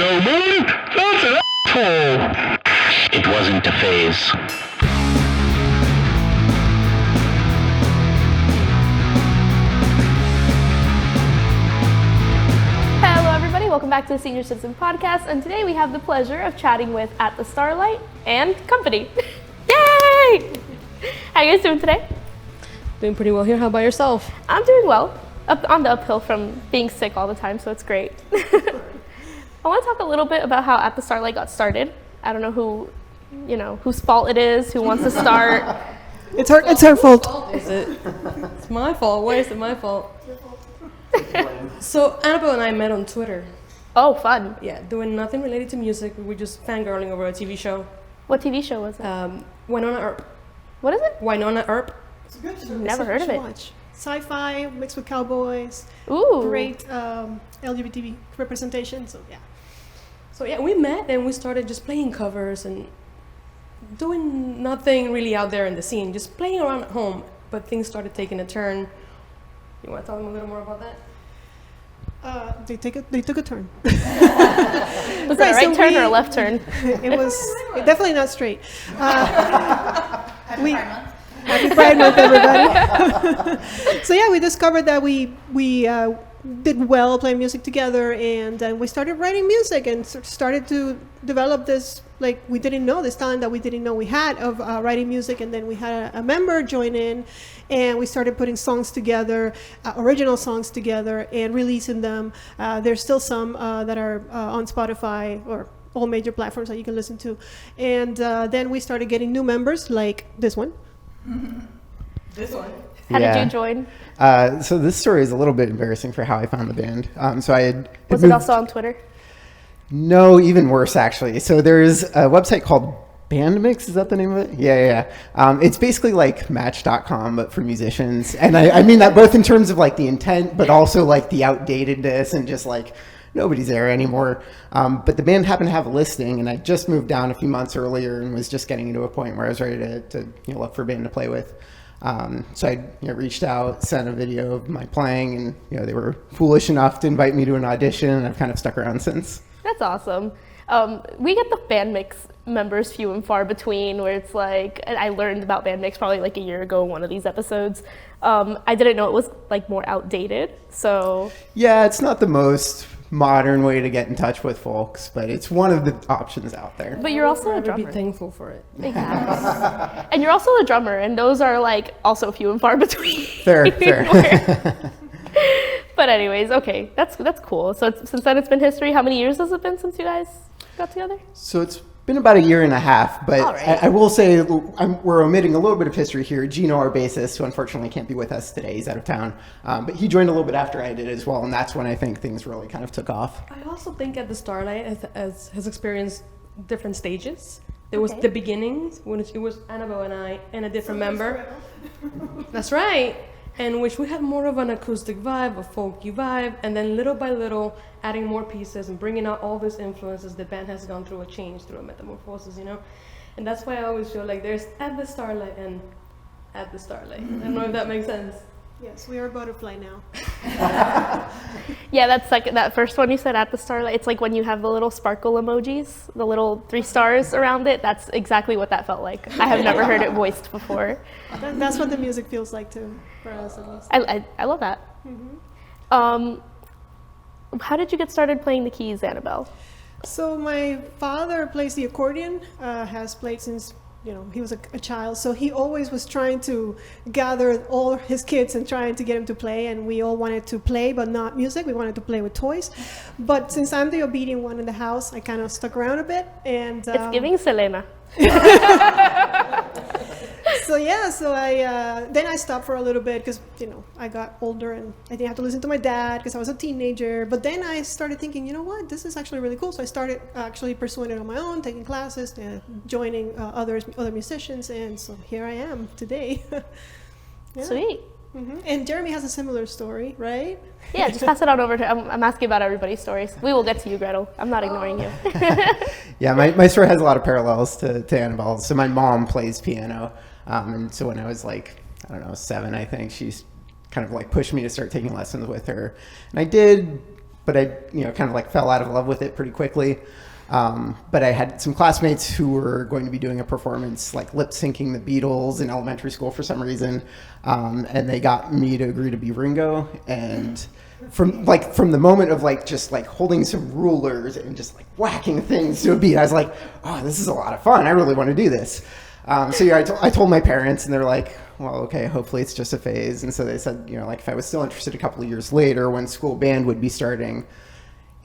no money? That's an asshole. It wasn't a phase. Hello everybody, welcome back to the Senior Citizen Podcast, and today we have the pleasure of chatting with At the Starlight and company. Yay! How you guys doing today? Doing pretty well here. How about yourself? I'm doing well. Up on the uphill from being sick all the time, so it's great. I want to talk a little bit about how At the Starlight got started. I don't know whose fault it is, who wants to start. It's her fault. Is it? It's my fault. Why is it my fault? So Annabelle and I met on Twitter. Oh, fun. Yeah, doing nothing related to music. We were just fangirling over a TV show. What TV show was it? Winona Earp. What is it? Winona Earp. It's a good show. Never heard of it. Watch. Sci-fi mixed with cowboys. Ooh. Great LGBT representation. So yeah. So yeah, we met and we started just playing covers and doing nothing really out there in the scene, just playing around at home. But things started taking a turn. You want to tell them a little more about that? They took a turn. Was it a right turn or a left turn? It was definitely not straight. Happy Pride Month, everybody. So yeah, we discovered that we did well playing music together, and we started writing music and started to develop this, like, we didn't know this talent that we didn't know we had of writing music. And then we had a member join in, and we started putting songs together, original songs together, and releasing them. There's still some that are on Spotify or all major platforms that you can listen to. And then we started getting new members like this one. This one. How did you join? So this story is a little bit embarrassing for how I found the band. So I had Was it also on Twitter? No, even worse actually. So there's a website called Bandmix. Is that the name of it? Yeah. It's basically like Match.com, but for musicians. And I mean that both in terms of like the intent, but also like the outdatedness and just like nobody's there anymore. But the band happened to have a listing, and I just moved down a few months earlier and was just getting to a point where I was ready to look for a band to play with. So I reached out, sent a video of my playing, and they were foolish enough to invite me to an audition, and I've kind of stuck around since. That's awesome. We get the Bandmix members few and far between, where it's like, and I learned about Bandmix probably like a year ago in one of these episodes. I didn't know it was like more outdated, so. Yeah, it's not the most modern way to get in touch with folks, but it's one of the options out there. But you're also a I'd be drummer. thankful for it. Yeah. And you're also a drummer, and those are like also few and far between. Fair. But anyways, okay, that's cool. So since then it's been history. How many years has it been since you guys got together? So it's been about a year and a half, but All right. I will say we're omitting a little bit of history here. Gino, our bassist, who unfortunately can't be with us today, he's out of town, but he joined a little bit after I did as well, and that's when I think things really kind of took off. I also think At the Starlight has experienced different stages. There was Okay. the beginnings, when it was Annabelle and I and a different member. That's right. And which we had more of an acoustic vibe, a folky vibe, and then little by little adding more pieces and bringing out all these influences. The band has gone through a change, through a metamorphosis, And that's why I always feel like there's At the Starlight and At the Starlight. I don't know if that makes sense. Yes, we are a butterfly now. Yeah, that's like that first one you said, At the Starlight. It's like when you have the little sparkle emojis, the little 3 stars around it. That's exactly what that felt like. I have never heard it voiced before. That's what the music feels like too, for us at least. I love that. How did you get started playing the keys, Annabelle? So my father plays the accordion, has played since he was a child. So he always was trying to gather all his kids and trying to get them to play. And we all wanted to play, but not music. We wanted to play with toys. But since I'm the obedient one in the house, I kind of stuck around a bit. And It's giving Selena. So I stopped for a little bit because I got older and I didn't have to listen to my dad because I was a teenager. But then I started thinking, you know what, this is actually really cool. So I started actually pursuing it on my own, taking classes, joining other musicians, and so here I am today. Yeah. Sweet. And Jeremy has a similar story, right? Yeah, just pass it on over to. I'm asking about everybody's stories. We will get to you, Gretel. I'm not ignoring you. Yeah, my story has a lot of parallels to Annabelle's. So my mom plays piano, and so when I was like, I don't know, 7, I think, she's kind of like pushed me to start taking lessons with her. And I did but I, kind of like fell out of love with it pretty quickly. But I had some classmates who were going to be doing a performance, like lip syncing the Beatles in elementary school for some reason. And they got me to agree to be Ringo. And from the moment of like just like holding some rulers and just like whacking things to a beat, I was like, oh, this is a lot of fun. I really want to do this. So yeah, I told my parents, and they're like, well, okay, hopefully it's just a phase. And so they said, like if I was still interested a couple of years later when school band would be starting,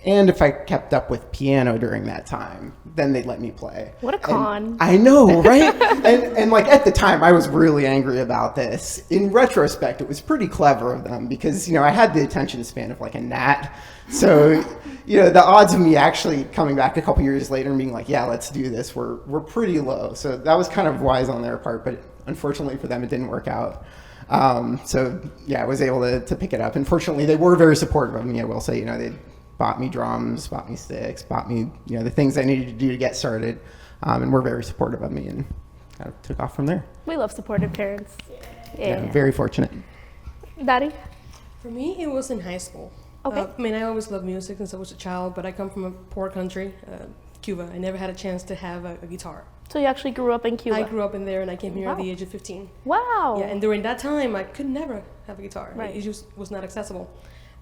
and if I kept up with piano during that time, then they'd let me play. What a con. And I know, right? and like at the time, I was really angry about this. In retrospect, it was pretty clever of them because, I had the attention span of like a gnat. So, the odds of me actually coming back a couple years later and being like, yeah, let's do this were pretty low. So that was kind of wise on their part, but unfortunately for them, it didn't work out. So yeah, I was able to pick it up. Unfortunately, they were very supportive of me, I will say. They bought me drums, bought me sticks, bought me, the things I needed to do to get started, and were very supportive of me, and kind of took off from there. We love supportive parents. Yeah, very fortunate. Daddy? For me, it was in high school. Okay. I always loved music since I was a child, but I come from a poor country, Cuba. I never had a chance to have a guitar. So you actually grew up in Cuba? I grew up in there, and I came here at Wow. the age of 15. Wow. Yeah, and during that time, I could never have a guitar. Right. It just was not accessible.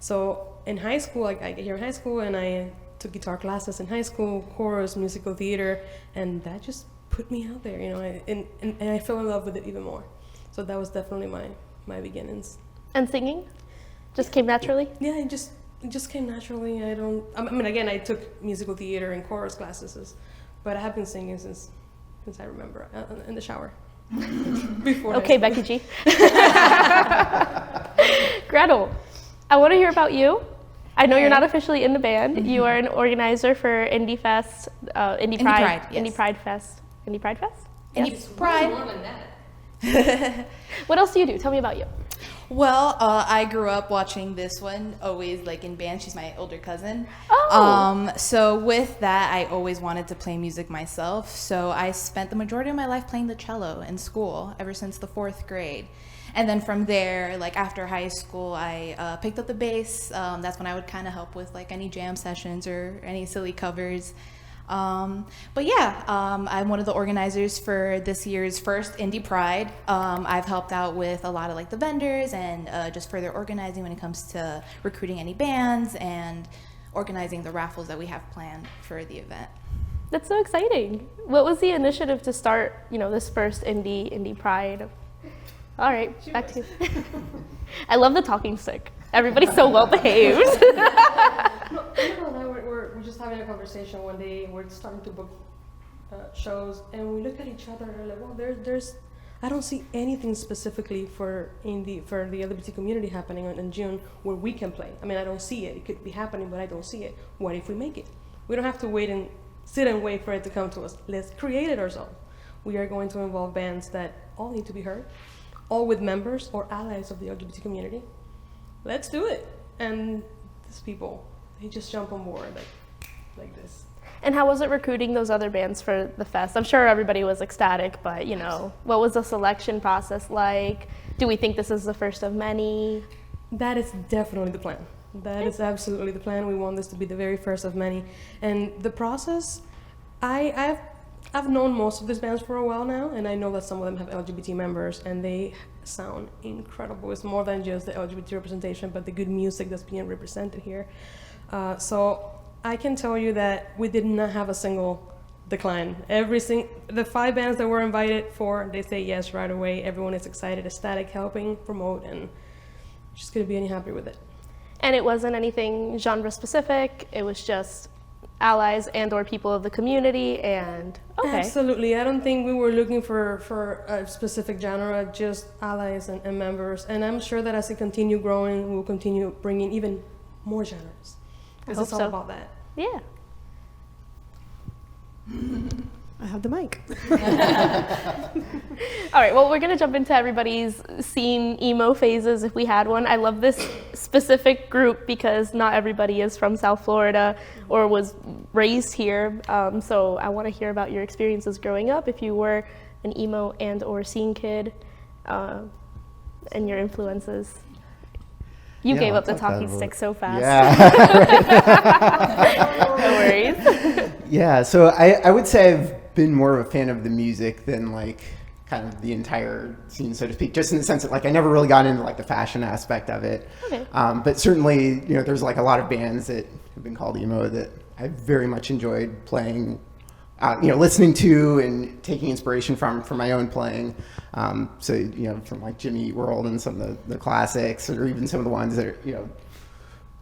So in high school, I get here in high school, and I took guitar classes in high school, chorus, musical theater, and that just put me out there, and I fell in love with it even more. So that was definitely my beginnings. And singing? Just came naturally? Yeah, it just came naturally. Again, I took musical theater and chorus classes, but I have been singing since I remember, in the shower. Before Okay, Becky G. Gretel, I want to hear about you. I know you're not officially in the band. You are an organizer for Indie Fest, Indie Pride, yes. Indie Pride Fest. Indie Pride Fest? Indie Pride. More than that. What else do you do? Tell me about you. Well, I grew up watching this one, always like in band. She's my older cousin. Oh. So with that, I always wanted to play music myself. So I spent the majority of my life playing the cello in school ever since the 4th grade. And then from there, like after high school, I picked up the bass. That's when I would kind of help with like any jam sessions or any silly covers. But yeah, I'm one of the organizers for this year's first Indie Pride. I've helped out with a lot of like the vendors and just further organizing when it comes to recruiting any bands and organizing the raffles that we have planned for the event. That's so exciting. What was the initiative to start, this first Indie Pride? All right, back to you. I love the talking stick. Everybody's so well behaved. Annabelle and I were just having a conversation one day. We're starting to book shows, and we look at each other and we're like, well, there's I don't see anything specifically for the LGBT community happening in June where we can play. I don't see it. It could be happening, but I don't see it. What if we make it? We don't have to wait and sit and wait for it to come to us. Let's create it ourselves. We are going to involve bands that all need to be heard, all with members or allies of the LGBT community. Let's do it. And these people, they just jump on board like this. And how was it recruiting those other bands for the fest? I'm sure everybody was ecstatic, but what was the selection process like? Do we think this is the first of many? That is definitely the plan. That is absolutely the plan. We want this to be the very first of many. And the process, I've known most of these bands for a while now, and I know that some of them have LGBT members, and they sound incredible. It's more than just the LGBT representation, but the good music that's being represented here. So I can tell you that we did not have a single decline. The 5 bands that were invited for, they say yes right away. Everyone is excited, ecstatic, helping, promote, and just gonna be any happy with it. And it wasn't anything genre specific. It was just allies and or people of the community, and okay. Absolutely. I don't think we were looking for a specific genre, just allies and members. And I'm sure that as it continue growing, we'll continue bringing even more genres. Because it's all about that. Yeah. I have the mic. All right, well, we're going to jump into everybody's scene emo phases if we had one. I love this specific group because not everybody is from South Florida or was raised here. So I want to hear about your experiences growing up, if you were an emo and or scene kid, and your influences. You Yeah, gave I'll up the talk talking about stick it. so fast. Yeah. No worries. Yeah, so I would say I've been more of a fan of the music than like kind of the entire scene, so to speak, just in the sense that like I never really got into like the fashion aspect of it. Okay. But certainly, you know, there's like a lot of bands that have been called emo that I very much enjoyed playing, you know, listening to and taking inspiration from for my own playing. So, you know, from like Jimmy Eat World and some of the classics, or even some of the ones that are, you know,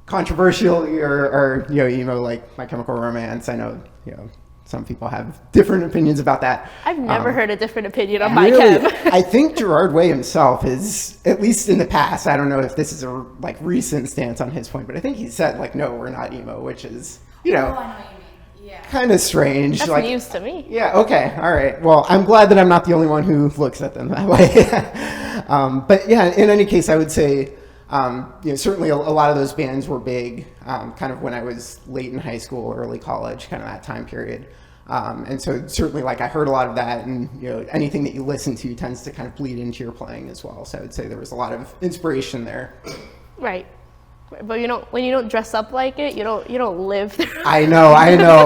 controversial or you know, emo, like My Chemical Romance. I know, you know, some people have different opinions about that. I've never heard a different opinion on my Really, chem. I think Gerard Way himself is, at least in the past, I don't know if this is a like recent stance on his point, but I think he said like, no, we're not emo, which is, you know, Oh, I know what you mean. Yeah. kind of strange. That's like, news to me. yeah, okay, all right. Well, I'm glad that I'm not the only one who looks at them that way. But yeah, in any case, I would say, you know, certainly a lot of those bands were big, kind of when I was late in high school, early college, kind of that time period. And so certainly like I heard a lot of that, and you know, anything that you listen to tends to kind of bleed into your playing as well. So I would say there was a lot of inspiration there. Right. But you don't, when you don't dress up like it, you don't live through. I know.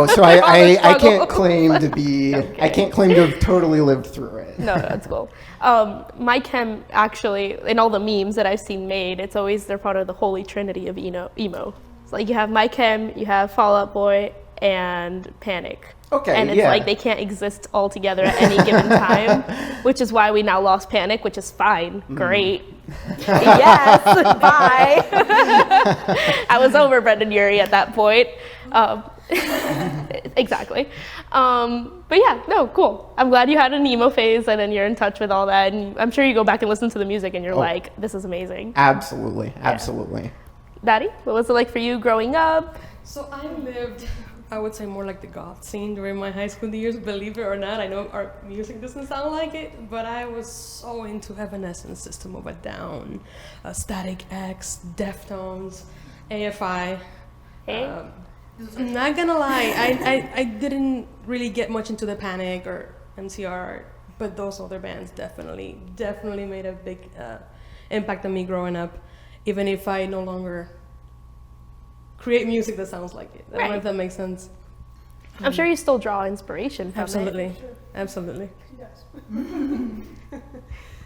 So I struggle. can't claim to be, I can't claim to have totally lived through it. No, that's cool. My chem, actually, in all the memes that I've seen made, it's always, they're part of the holy trinity of emo. It's like you have my chem, you have Fall Out Boy, and Panic. Okay, and it's yeah. like they can't exist all together at any given time, which is why we now lost Panic, which is fine. Great. Yes, bye. I was over Brendan Urie at that point. Exactly. But yeah, no, cool. I'm glad you had an emo phase and then you're in touch with all that. And I'm sure you go back and listen to the music and you're like, this is amazing. Absolutely. Daddy, what was it like for you growing up? So I lived, I would say, more like the goth scene during my high school years, believe it or not. I know our music doesn't sound like it, but I was so into Evanescence, System of a Down, Static X, Deftones, AFI. Hey? I'm not gonna lie, I didn't really get much into the Panic or MCR, but those other bands definitely made a big impact on me growing up, even if I no longer create music that sounds like it. I don't know if that makes sense. I'm sure you still draw inspiration from Absolutely. it. Absolutely.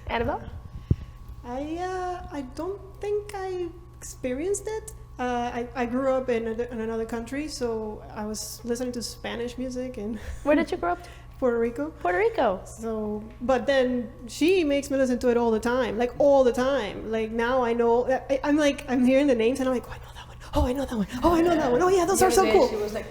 Annabelle? I don't think I experienced it. I grew up in another country, so I was listening to Spanish music in Where did you grow up? Puerto Rico. Puerto Rico. So, but then she makes me listen to it all the time, like all the time. Like now I know, I'm hearing the names and I'm like, oh, I know that one. Oh, I know that one. Oh, I know that one. Oh, yeah, those are so cool. She was like,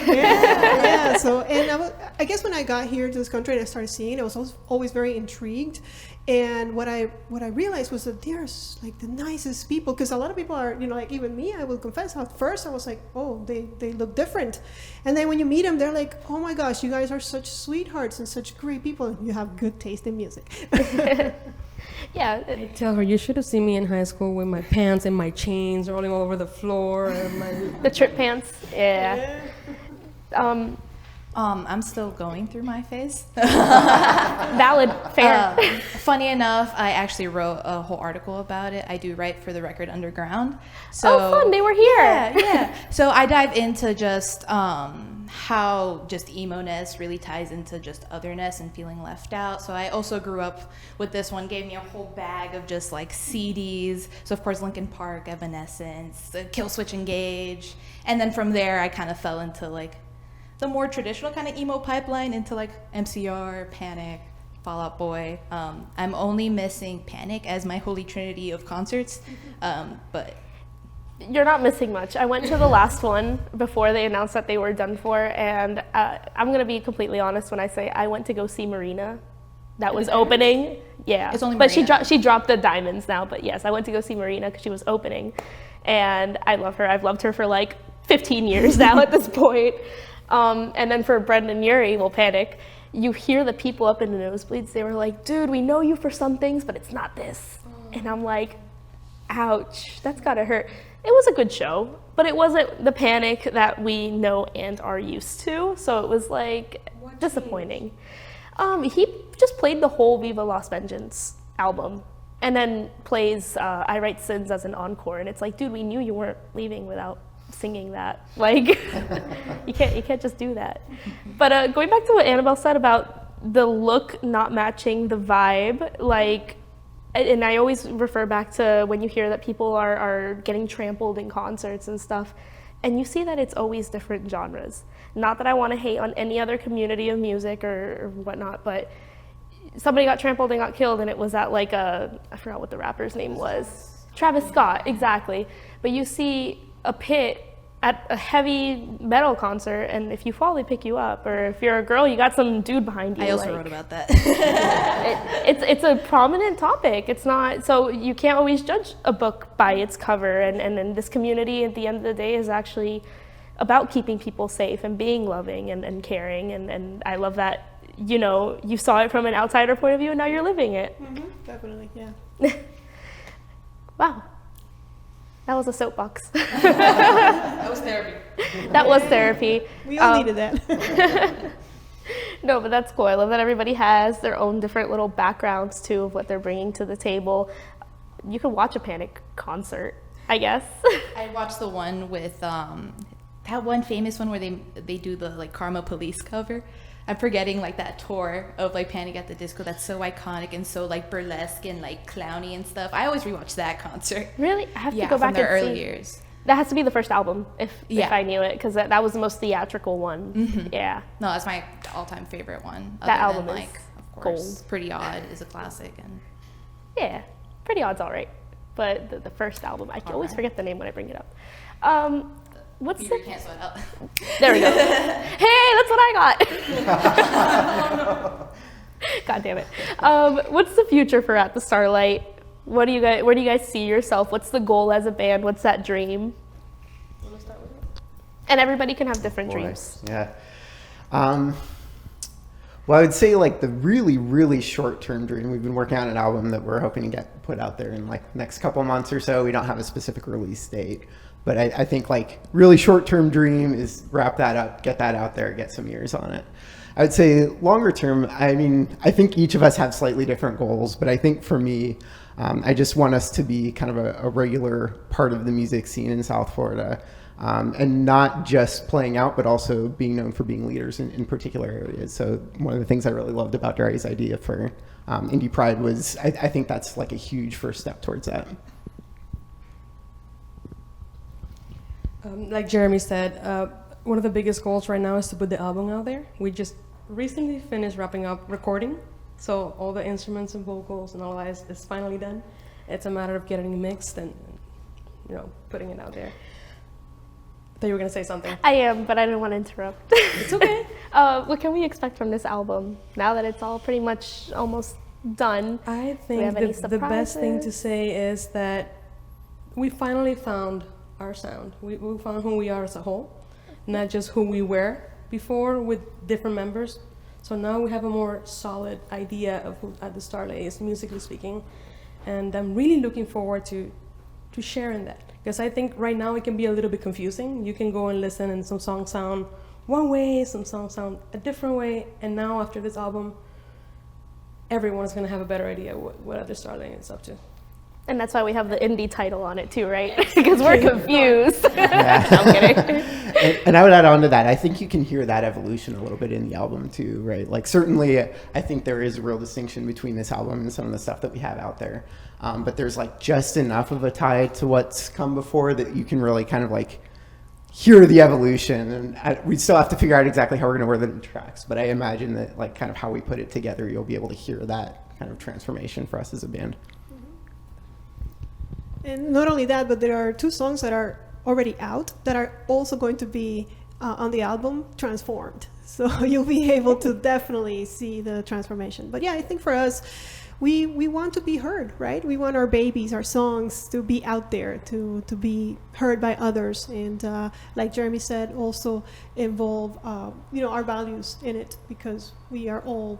Yeah. So, and I guess when I got here to this country and I started seeing it, I was always very intrigued. And what I realized was that they're like the nicest people, because a lot of people are, you know, like even me, I will confess, at first I was like, oh, they look different. And then when you meet them, they're like, oh my gosh, you guys are such sweethearts and such great people. You have good taste in music. Yeah. I tell her, you should have seen me in high school with my pants and my chains rolling all over the floor. And my The trip pants. Yeah. I'm still going through my phase. Valid. Fair. Funny enough, I actually wrote a whole article about it. I do write for the Record Underground. So, oh, fun. They were here. Yeah. So I dive into just how just emo-ness really ties into just otherness and feeling left out. So I also grew up with this one, gave me a whole bag of just like CDs. So of course Linkin Park, Evanescence, Killswitch Engage. And then from there I kind of fell into like the more traditional kind of emo pipeline into like MCR, Panic, Fall Out Boy. I'm only missing Panic as my holy trinity of concerts, but You're not missing much. I went to the last one before they announced that they were done for, and I'm going to be completely honest when I say I went to go see Marina. That was opening. Yeah. It's only but Marina. she dropped the diamonds now, but yes, I went to go see Marina because she was opening. And I love her. I've loved her for like 15 years now at this point. And then for Brendan Urie, well, Panic, you hear the people up in the nosebleeds. They were like, dude, we know you for some things, but it's not this. And I'm like, ouch, that's gotta hurt. It was a good show, but it wasn't the Panic that we know and are used to. So it was like disappointing. He just played the whole Viva Las Vengeance album. and then plays I Write Sins as an encore, and it's like, dude, we knew you weren't leaving without singing that. Like, you can't just do that. But going back to what Annabelle said about the look not matching the vibe, like, and I always refer back to when you hear that people are getting trampled in concerts and stuff, and you see that it's always different genres. Not that I want to hate on any other community of music or whatnot, but somebody got trampled and got killed, and it was at like I forgot what the rapper's name was. Travis Scott, exactly. But you see a pit at a heavy metal concert, and if you fall, they pick you up. Or if you're a girl, you got some dude behind you. I also wrote about that. It's a prominent topic. It's not, so you can't always judge a book by its cover. And this community, at the end of the day, is actually about keeping people safe and being loving and caring. And I love that, you know, you saw it from an outsider point of view, and now you're living it. Mm-hmm. Definitely, yeah. Wow. That was a soapbox. That was therapy. That was therapy. We all needed that. No, but that's cool. I love that everybody has their own different little backgrounds, too, of what they're bringing to the table. You could watch a Panic concert, I guess. I watched the one with that one famous one where they do the like Karma Police cover. I'm forgetting like that tour of like Panic at the Disco that's so iconic and so like burlesque and like clowny and stuff. I always rewatch that concert. Really? I have to go from back their and early see. years. That has to be the first album, if Yeah. I knew it, because that was the most theatrical one. Mm-hmm. Yeah. No, that's my all-time favorite one. That other album than, is like, of course, gold. Pretty Odd is a classic, and Yeah. Pretty Odd's all right. But the first album, I always right. forget the name when I bring it up. What's you the... cancel it out. There we go. Hey, that's what I got. God damn it. What's the future for At the Starlight? Where do you guys see yourself? What's the goal as a band? What's that dream? And everybody can have different dreams. Yeah. Well, I would say like the really, really short-term dream. We've been working on an album that we're hoping to get put out there in like next couple months or so. We don't have a specific release date, but I think like really short-term dream is wrap that up, get that out there, get some ears on it. I would say longer term, I mean, I think each of us have slightly different goals, but I think for me, I just want us to be kind of a regular part of the music scene in South Florida. And not just playing out, but also being known for being leaders in particular areas. So one of the things I really loved about Dari's idea for Indie Pride was I think that's like a huge first step towards that. Like Jeremy said, one of the biggest goals right now is to put the album out there. We just recently finished wrapping up recording, so all the instruments and vocals and all that is finally done. It's a matter of getting mixed and putting it out there. I thought you were going to say something. I am, but I didn't want to interrupt. It's okay. What can we expect from this album now that it's all pretty much almost done? I Do we have any think the best thing to surprises? say is that we finally found our sound. We found who we are as a whole, not just who we were before with different members. So now we have a more solid idea of who At the Starlight is, musically speaking. And I'm really looking forward to sharing that. Because I think right now it can be a little bit confusing. You can go and listen and some songs sound one way, some songs sound a different way. And now after this album, everyone's going to have a better idea what At the Starlight is up to. And that's why we have the indie title on it too, right? Because we're confused. Yeah. I'm kidding. And I would add on to that, I think you can hear that evolution a little bit in the album too, right? Like certainly I think there is a real distinction between this album and some of the stuff that we have out there. But there's like just enough of a tie to what's come before that you can really kind of like hear the evolution. And we still have to figure out exactly how we're going to word the tracks. But I imagine that like kind of how we put it together, you'll be able to hear that kind of transformation for us as a band. And not only that, but there are 2 songs that are already out that are also going to be on the album transformed. So you'll be able to definitely see the transformation. But yeah, I think for us, we want to be heard, right? We want our babies, our songs to be out there, to be heard by others. And like Jeremy said, also involve, our values in it, because we are all,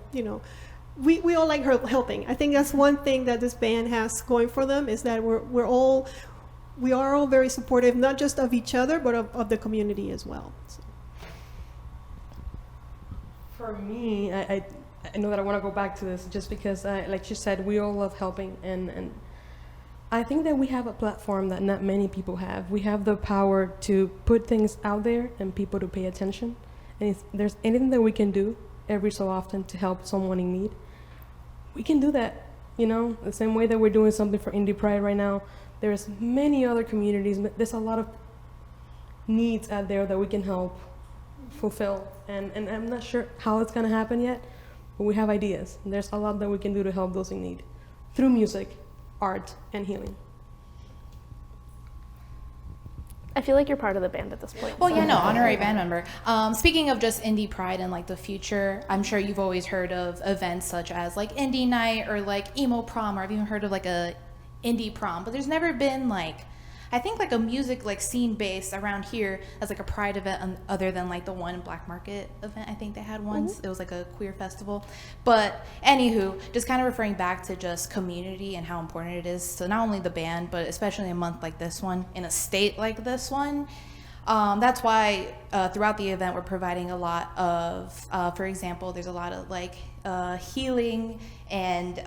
we all like helping. I think that's one thing that this band has going for them, is that we are all very supportive, not just of each other, but of the community as well. So. For me, I know that I want to go back to this just because, like you said, we all love helping, and I think that we have a platform that not many people have. We have the power to put things out there and people to pay attention. And if there's anything that we can do every so often to help someone in need, we can do that. You know, the same way that we're doing something for Indie Pride right now, there's many other communities. There's a lot of needs out there that we can help fulfill. And I'm not sure how it's going to happen yet, but we have ideas. And there's a lot that we can do to help those in need through music, art, and healing. I feel like you're part of the band at this point. Well, yeah, no, honorary band member. Speaking of just Indie Pride and like the future, I'm sure you've always heard of events such as like Indie Night or like Emo Prom, or I've even heard of like a Indie Prom, but there's never been like, I think like a music like scene based around here as like a Pride event other than like the one Black Market event I think they had once. It was like a queer festival. But anywho, just kind of referring back to just community and how important it is to not only the band, but especially a month like this one, in a state like this one. That's why throughout the event we're providing a lot of, for example, there's a lot of like healing and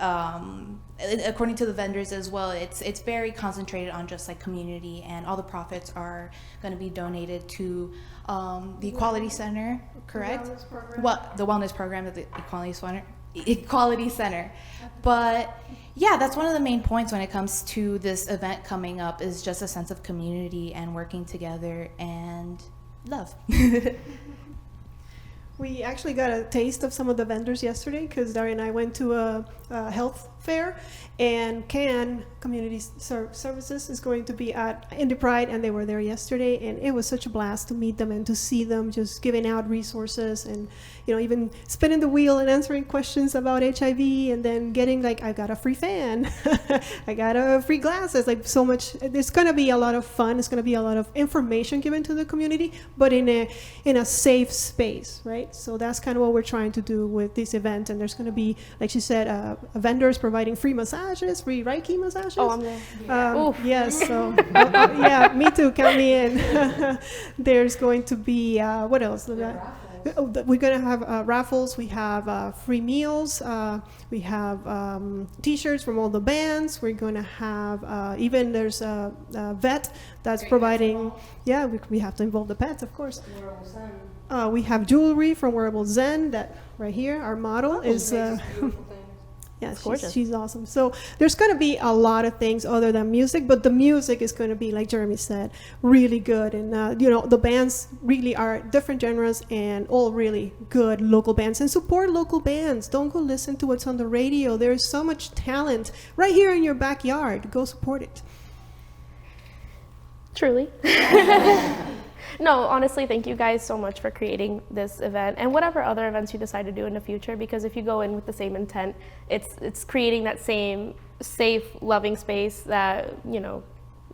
according to the vendors as well, it's very concentrated on just like community, and all the profits are going to be donated to the Equality Center, correct? The wellness program at the Equality Center. But yeah, that's one of the main points when it comes to this event coming up, is just a sense of community and working together and love. We actually got a taste of some of the vendors yesterday because Daria and I went to a health fair, and CAN Community Services is going to be at Indie Pride, and they were there yesterday, and it was such a blast to meet them and to see them just giving out resources and, you know, even spinning the wheel and answering questions about HIV, and then getting like, I got a free fan, I got a free glasses, like so much. There's going to be a lot of fun. It's going to be a lot of information given to the community, but in a safe space, right? So that's kind of what we're trying to do with this event. And there's going to be, like she said, vendors providing free massages, free Reiki massages. Oh, I'm there. Yes, so yeah, me too. Count me in. There's going to be what else? We're going to have raffles. We have free meals. We have T-shirts from all the bands. We're going to have even there's a vet that's providing. Yeah, we have to involve the pets, of course. We have jewelry from Wearable Zen. That right here, our model is. Yeah, she's awesome. So there's going to be a lot of things other than music, but the music is going to be, like Jeremy said, really good. And, you know, the bands really are different genres and all really good local bands. And support local bands. Don't go listen to what's on the radio. There's so much talent right here in your backyard. Go support it. Truly. No, honestly, thank you guys so much for creating this event and whatever other events you decide to do in the future, because if you go in with the same intent, it's creating that same safe, loving space that, you know,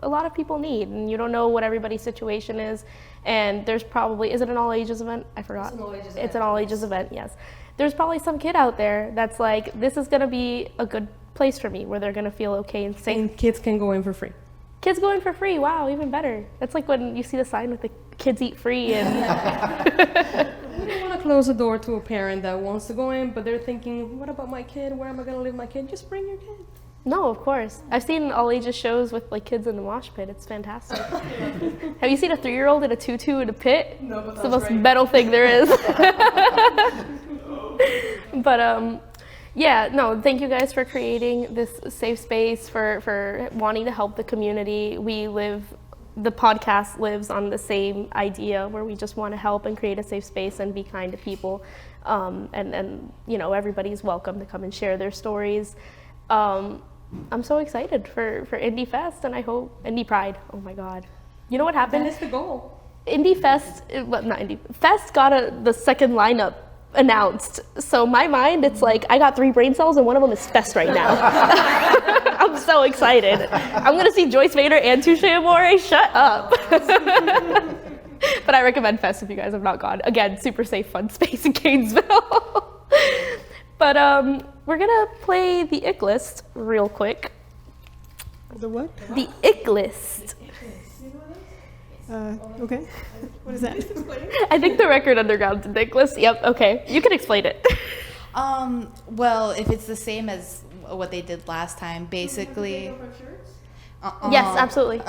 a lot of people need, and you don't know what everybody's situation is. And there's probably, is it an all ages event? I forgot. It's an all ages event, yes. There's probably some kid out there that's like, this is going to be a good place for me where they're going to feel okay and safe. And kids can go in for free. Kids go in for free. Wow, even better. That's like when you see the sign with the kids eat free. And we don't want to close the door to a parent that wants to go in, but they're thinking, what about my kid? Where am I going to leave my kid? Just bring your kid. No, of course. I've seen all ages shows with like kids in the mosh pit. It's fantastic. Have you seen a 3-year-old in a tutu in a pit? No, but it's the most metal thing there is. But yeah, no, thank you guys for creating this safe space, for wanting to help the community. The podcast lives on the same idea where we just want to help and create a safe space and be kind to people. And you know, everybody's welcome to come and share their stories. I'm so excited for Indie Fest, and I hope Indie Pride. Oh my God. You know what happened? That is the goal. Indie Fest, well, not Indie Fest got the second lineup announced. So my mind, it's like I got 3 brain cells and one of them is Fest right now. I'm so excited. I'm gonna see Joyce Vader and Touche Amore. Shut up. But I recommend Fest if you guys have not gone. Again, super safe, fun space in Gainesville. But we're gonna play the Ick List real quick. The what? The Ick List. Okay. What is that? I think the Record Underground did the Ick List. Yep. Okay. You can explain it. Well, if it's the same as what they did last time, basically. Yes, absolutely.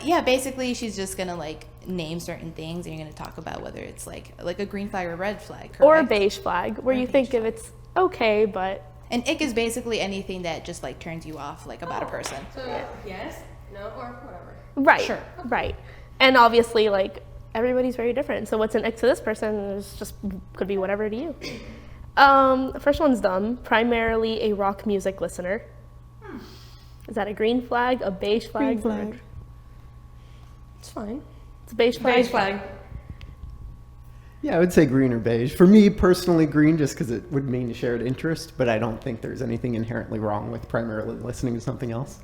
Yeah, basically she's just gonna like name certain things, and you're gonna talk about whether it's like a green flag or red flag, correct? Or a beige flag, where you think if it's okay, but An ick is basically anything that just like turns you off like about a person. So yes, no, or whatever. right, Sure. right. And obviously, like everybody's very different. So what's an ick to this person is just could be whatever to you. First one's dumb. Primarily a rock music listener. Is that a green flag, a beige flag? Green flag. It's fine. It's a beige flag. Beige flag. Yeah, I would say green or beige. For me personally, green, just because it would mean shared interest, but I don't think there's anything inherently wrong with primarily listening to something else.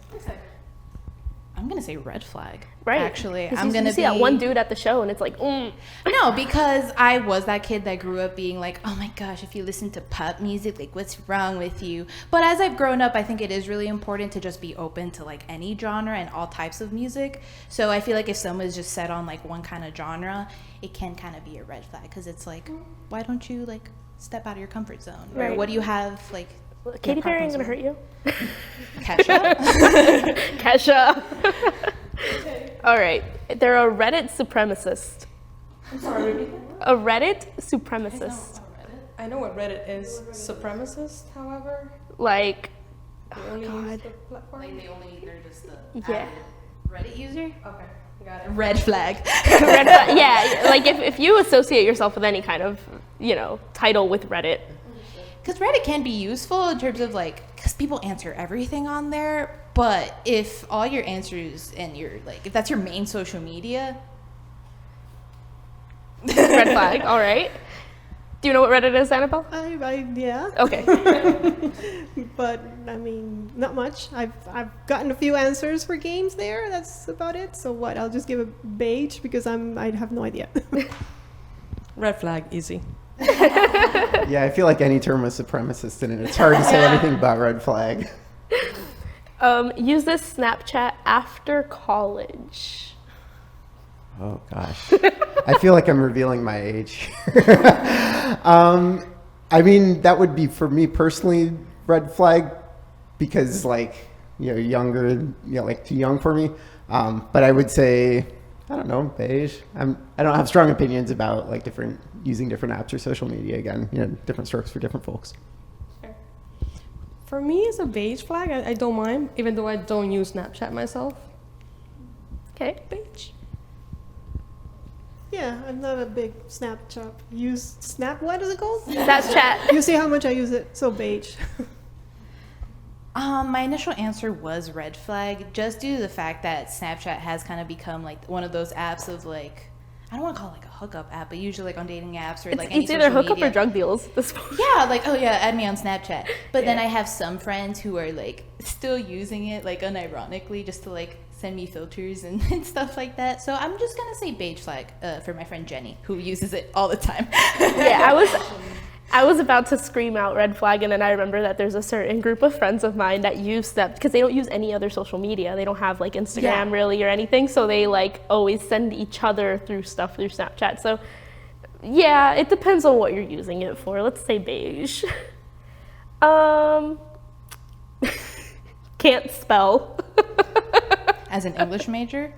I'm gonna say red flag. Right. Actually, 'Cause I'm you gonna see be that one dude at the show, and it's like, No, because I was that kid that grew up being like, oh my gosh, if you listen to pop music, like what's wrong with you? But as I've grown up, I think it is really important to just be open to like any genre and all types of music. So I feel like if someone's just set on like one kind of genre, it can kind of be a red flag, because it's like, why don't you like step out of your comfort zone? Or Right. what do you have like? Katy your Perry ain't preference gonna with? hurt you. Kesha? Kesha. All right. They're a Reddit supremacist. I'm sorry, repeat that? A Reddit supremacist. I know what Reddit is. Supremacist, however, Like, they only use the platform. they're just the yeah. Reddit user. Okay, got it. Red flag. Red flag. Yeah, like if you associate yourself with any kind of, title with Reddit. Because Reddit can be useful in terms of like, because people answer everything on there, but if all your answers and if that's your main social media. Red flag. All right. Do you know what Reddit is, Annabelle? Yeah. Okay. But I mean, not much. I've gotten a few answers for games there. That's about it. So what? I'll just give a beige because I have no idea. Red flag, easy. Yeah, I feel like any term with supremacist in it, it's hard to say anything but red flag. Use this Snapchat after college. Oh gosh, I feel like I'm revealing my age. I mean, that would be for me personally red flag because younger, like too young for me. But I would say, I don't know, beige. I don't have strong opinions about like using different apps or social media. Again, different strokes for different folks. For me, it's a beige flag. I don't mind, even though I don't use Snapchat myself. Okay. Beige. Yeah, I'm not a big Snapchat. What is it called? Snapchat. You see how much I use it. So beige. My initial answer was red flag, just due to the fact that Snapchat has kind of become like one of those apps of like, I don't want to call it like a hookup app, but usually like on dating apps or like any It's either social hookup media. or drug deals. This point. Yeah, like, oh yeah, add me on Snapchat. But then I have some friends who are like still using it like unironically just to like send me filters and, and stuff like that. So I'm just gonna say beige flag for my friend Jenny, who uses it all the time. Yeah, I was about to scream out red flag, and then I remember that there's a certain group of friends of mine that use that because they don't use any other social media. They don't have like Instagram really or anything, so they like always send each other through stuff through Snapchat. So yeah, it depends on what you're using it for. Let's say beige. Can't spell. As an English major.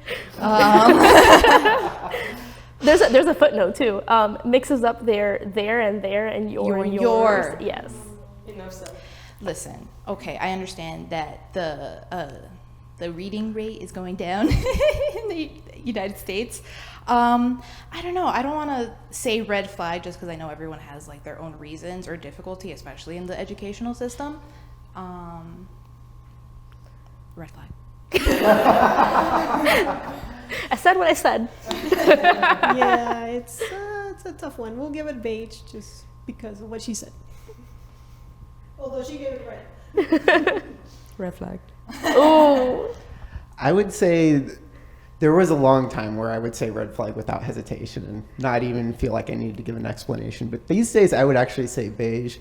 There's a footnote too. Mixes up their and your and yours. Yes. Enough said. Listen, okay, I understand that the reading rate is going down in the United States. I don't know. I don't want to say red flag just because I know everyone has like their own reasons or difficulty, especially in the educational system. Red flag. I said what I said. Yeah, it's a tough one. We'll give it beige just because of what she said. Although she gave it red. Red flag. Ooh. I would say there was a long time where I would say red flag without hesitation and not even feel like I needed to give an explanation. But these days I would actually say beige.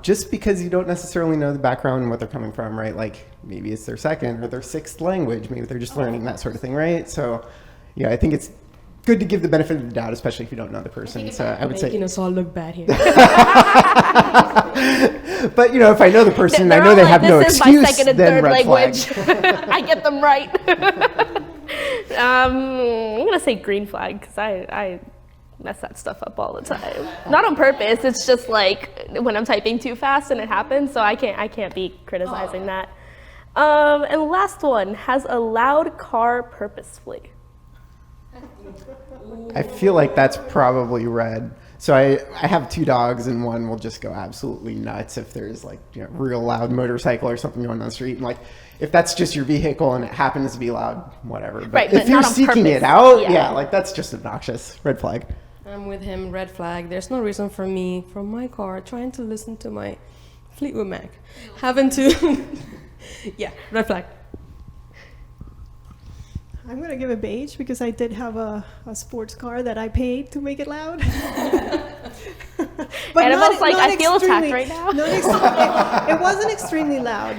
Just because you don't necessarily know the background and what they're coming from, right? Like maybe it's their second or their sixth language. Maybe they're just learning that sort of thing, right? So yeah, I think it's good to give the benefit of the doubt, especially if you don't know the person. So I would say, Making us all look bad here. but if I know the person, They're I know all they like, have no this is excuse. my second and then third red language. flag. I get them right. I'm gonna say green flag because I mess that stuff up all the time. Not on purpose. It's just like when I'm typing too fast and it happens. So I can't be criticizing that. And last one, has a loud car purposefully. I feel like that's probably red. So I have 2 dogs, and one will just go absolutely nuts if there's like real loud motorcycle or something going on the street. And like if that's just your vehicle and it happens to be loud, whatever. But Right, if but you're not on seeking purpose. it out, Yeah. like that's just obnoxious. Red flag. I'm with him, red flag. There's no reason for me, from my car, trying to listen to my Fleetwood Mac, having to, yeah, red flag. I'm going to give it beige because I did have a sports car that I paid to make it loud. But Annabelle's like, I feel attacked right now. It wasn't extremely loud.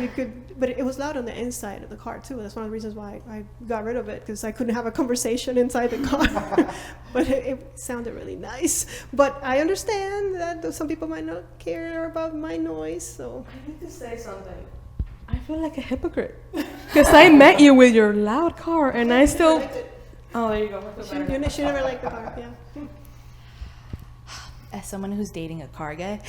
But it was loud on the inside of the car too. That's one of the reasons why I got rid of it, because I couldn't have a conversation inside the car. But it sounded really nice. But I understand that some people might not care about my noise. So I need to say something. I feel like a hypocrite because I met you with your loud car and I still. Oh, there you go. I feel better. she never liked the car. Yeah. As someone who's dating a car guy,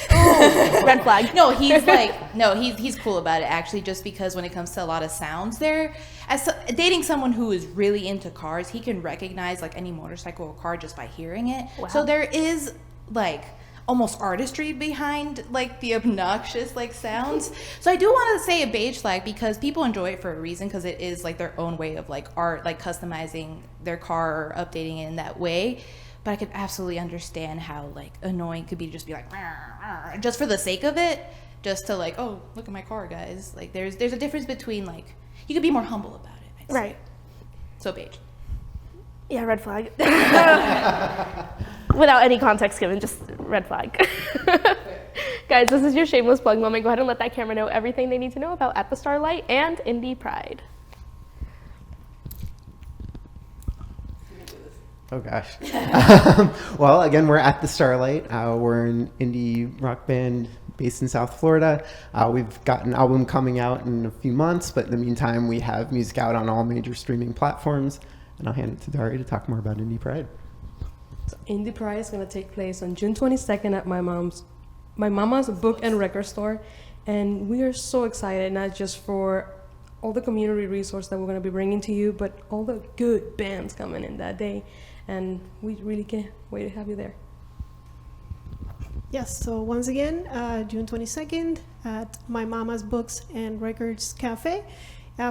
Red flag. no, he's cool about it actually. Just because when it comes to a lot of sounds, dating someone who is really into cars, he can recognize like any motorcycle or car just by hearing it. Wow. So there is like almost artistry behind like the obnoxious like sounds. So I do want to say a beige flag because people enjoy it for a reason, because it is like their own way of like art, like customizing their car or updating it in that way. But I could absolutely understand how like annoying could be to just be like just for the sake of it, just to like, oh, look at my car, guys. Like there's a difference between like, you could be more humble about it, I'd say. Right. So beige. Yeah, red flag. Without any context given, just red flag. Guys, this is your shameless plug moment. Go ahead and let that camera know everything they need to know about At the Starlight and Indie Pride. Oh gosh. Well, again, we're at the Starlight. We're an indie rock band based in South Florida. We've got an album coming out in a few months, but in the meantime, we have music out on all major streaming platforms. And I'll hand it to Dari to talk more about Indie Pride. So Indie Pride is going to take place on June 22nd at my mama's book and record store. And we are so excited, not just for all the community resource that we're going to be bringing to you, but all the good bands coming in that day. And we really can't wait to have you there. Yes, so once again, June 22nd at My Mama's Books and Records Cafe.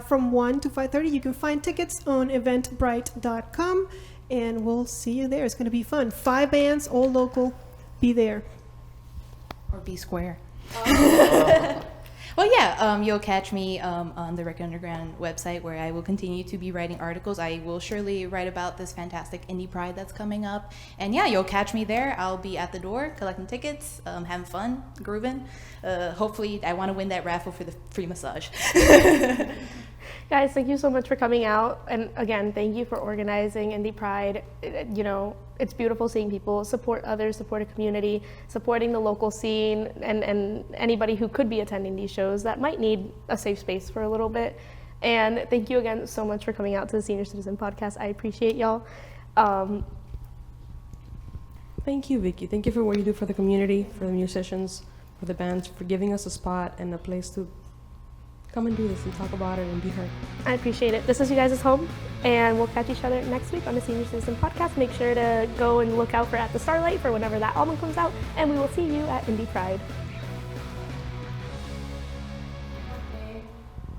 From 1 to 5:30, you can find tickets on eventbrite.com, and we'll see you there. It's going to be fun. 5 bands, all local. Be there. Or be square. Well, yeah, you'll catch me on the Record Underground website, where I will continue to be writing articles. I will surely write about this fantastic Indie Pride that's coming up. And yeah, you'll catch me there. I'll be at the door collecting tickets, having fun, grooving. Hopefully, I want to win that raffle for the free massage. Guys, thank you so much for coming out. And again, thank you for organizing Indie Pride. It's beautiful seeing people support others, support a community, supporting the local scene, and anybody who could be attending these shows that might need a safe space for a little bit. And thank you again so much for coming out to the Senior Citizen Podcast. I appreciate y'all. Thank you, Vicky. Thank you for what you do for the community, for the musicians, for the bands, for giving us a spot and a place to come and do this and talk about it and be heard. I appreciate it. This is you guys' home, and we'll catch each other next week on the Senior Citizen Podcast. Make sure to go and look out for At the Starlight for whenever that album comes out, and we will see you at Indie Pride.